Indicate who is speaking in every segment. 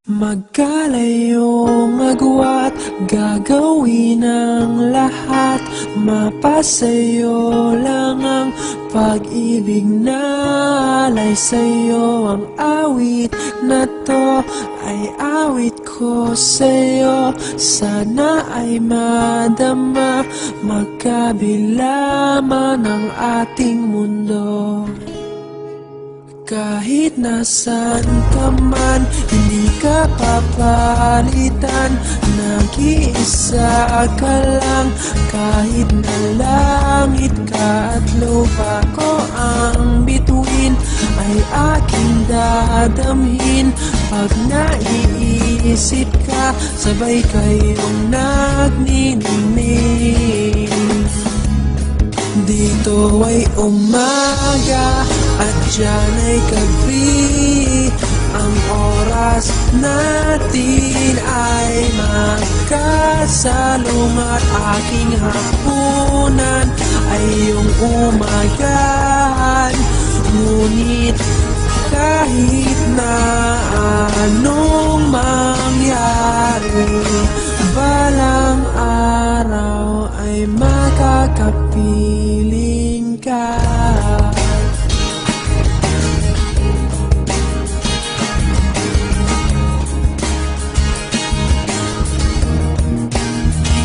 Speaker 1: Magkalayong agwat, gagawin ang lahat. Mapasayo lang ang pag-ibig na alay sa'yo. Ang awit na to ay awit ko sa'yo. Sana ay madama, magkabila man ang ating mundo. Kahit nasan ka man, hindi ka papalitan. Nag-iisa ka lang, kahit na langit ka at lupa ko ang bituin, ay aking dadamhin. Pag naiisip ka, sabay kayong nagniningning. Dito ay umaga at diyan ay gabi. Ang oras natin ay magkasalungat. Aking hapunan ay iyong umagahan. Ngunit kahit na anong mangyari, balang araw ay makakapiling ka.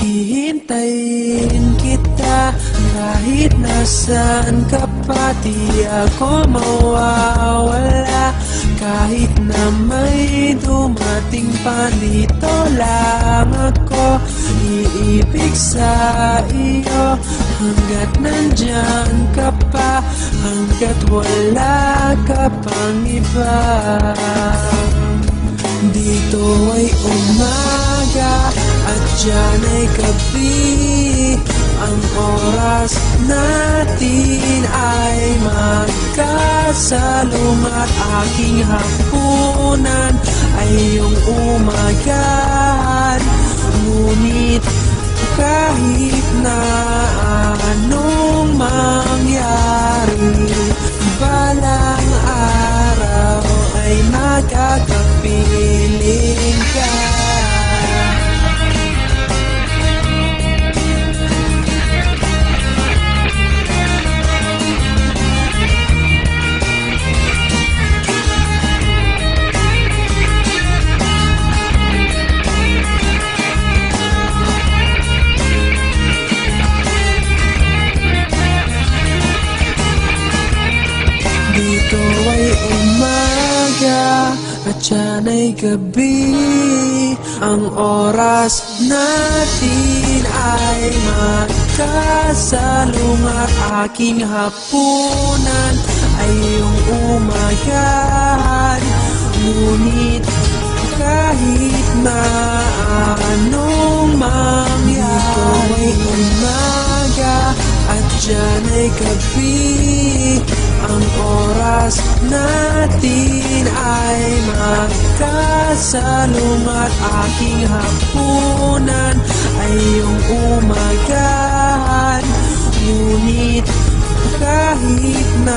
Speaker 1: Hihintayin kita kahit nasaan ka pa. Di ako mawawala kahit na may dumating pa. Dito lang ako iibig sa iyo hanggat nandyan ka pa, hanggat wala ka pang iba. Dito ay umaga at diyan ay gabi. Ang oras natin ay magkasalungat. Aking hapunan ay iyong umagahan. Ngunit kahit na anong mangyari, balang araw ay magkakapiling ka. Dito ay umaga at diyan ay gabi. Ang oras natin ay magkasalungat. Aking hapunan ay iyong umagahan. Ngunit kahit na anong mangyari, dito ay umaga at diyan ay gabi. Ang oras natin ay magkasalungat. Aking hapunan ay iyong umagahan. Ngunit kahit na